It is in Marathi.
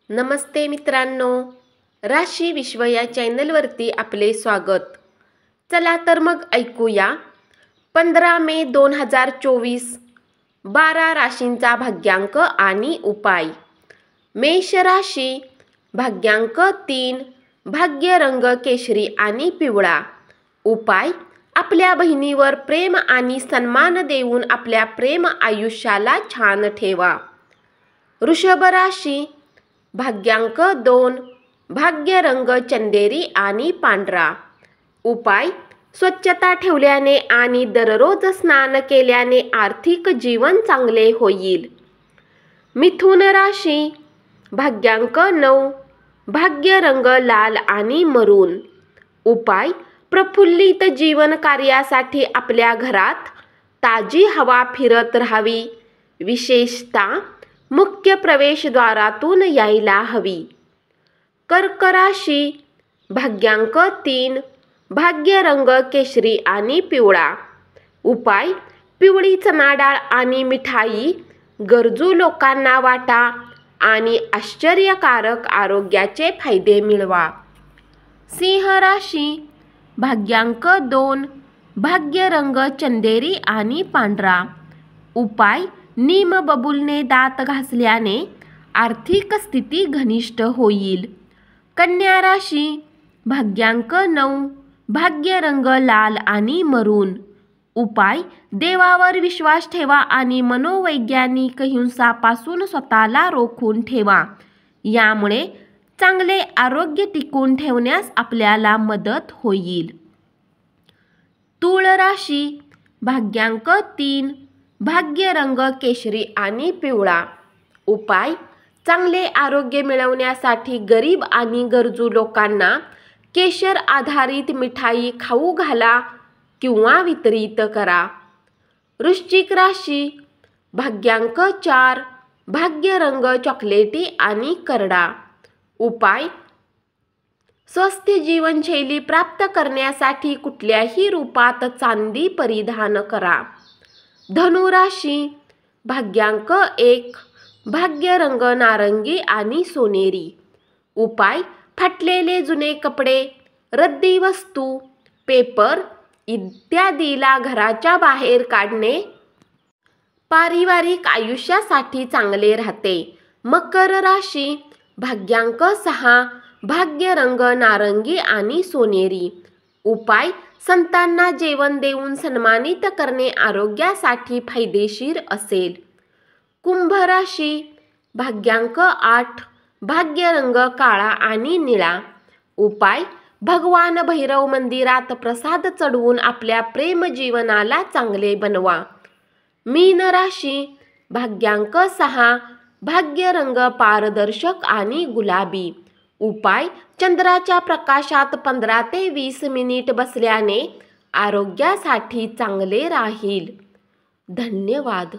नमस्ते मित्रांनो, राशी विश्व या चॅनलवरती आपले स्वागत। चला तर मग ऐकूया 15 मे 2024 12 राशींचा भाग्यांक आणि उपाय। मेष राशी, भाग्यांक 3, भाग्य रंग केशरी आणि पिवळा। उपाय, आपल्या बहिणीवर प्रेम आणि सन्मान देऊन आपल्या प्रेम आयुष्याला छान ठेवा। वृषभ राशी, भाग्यांक 2, भाग्य रंग चंदेरी आणि पांढरा। उपाय, स्वच्छता ठेवल्याने आणि दररोज स्नान केल्याने आर्थिक जीवन चांगले होईल। मिथुन राशी, भाग्यांक 9, भाग्य रंग लाल आणि मरून। उपाय, प्रफुल्लित जीवन कार्यासाठी आपल्या घरात ताजी हवा फिरत राहावी, विशेषतः मुख्य प्रवेशद्वारातून यायला हवी। कर्क राशी, भाग्यांक 3, भाग्य रंग केशरी आणि पिवळा। उपाय, पिवळी चणा डाळ आणि मिठाई गरजू लोकांना वाटा आणि आश्चर्यकारक आरोग्याचे फायदे मिळवा। सिंह राशी, भाग्यांक 2, भाग्य रंग चंदेरी आणि पांढरा। उपाय, नीम बबूलने दात घासल्याने आर्थिक स्थिती घनिष्ठ होईल। कन्या राशी, भाग्यांक 9, भाग्य रंग लाल आणि मरून। उपाय, देवावर विश्वास ठेवा आणि मनोवैज्ञानिक हिंसापासून स्वतःला रोखून ठेवा, यामुळे चांगले आरोग्य टिकवून ठेवण्यास आपल्याला मदत होईल। तुळ राशी, भाग्यांक 3, भाग्य रंग केशरी आणि पिवळा। उपाय, चांगले आरोग्य मिळवण्यासाठी गरीब आणि गरजू लोकांना केशर आधारित मिठाई खाऊ घाला किंवा वितरित करा। वृश्चिक राशी, भाग्यांक 4, भाग्य रंग चॉकलेटी आणि करडा। उपाय, स्वस्थ जीवनशैली प्राप्त करण्यासाठी कुठल्याही रूपात चांदी परिधान करा। धनु राशी, भाग्यांक 1, भाग्य रंग नारंगी आणि सोनेरी। उपाय, फाटलेले जुने कपडे, रद्दी वस्तू, पेपर इत्यादीला घराच्या बाहेर काढणे पारिवारिक आयुष्यासाठी चांगले राहते। मकर राशी, भाग्यांक 6, भाग्य रंग नारंगी आणि सोनेरी। उपाय, संतांना जेवण देऊन सन्मानित करणे आरोग्यासाठी फायदेशीर असेल। कुंभ राशी, भाग्यांक 8, भाग्य रंग काळा आणि निळा। उपाय, भगवान भैरव मंदिरात प्रसाद चढवून आपल्या प्रेम जीवनाला चांगले बनवा। मीन राशी, भाग्यांक 6, भाग्य रंग पारदर्शक आणि गुलाबी। उपाय, चंद्राच्या प्रकाशात 15 ते 20 मिनिट बसल्याने आरोग्यासाठी चांगले राहील। धन्यवाद।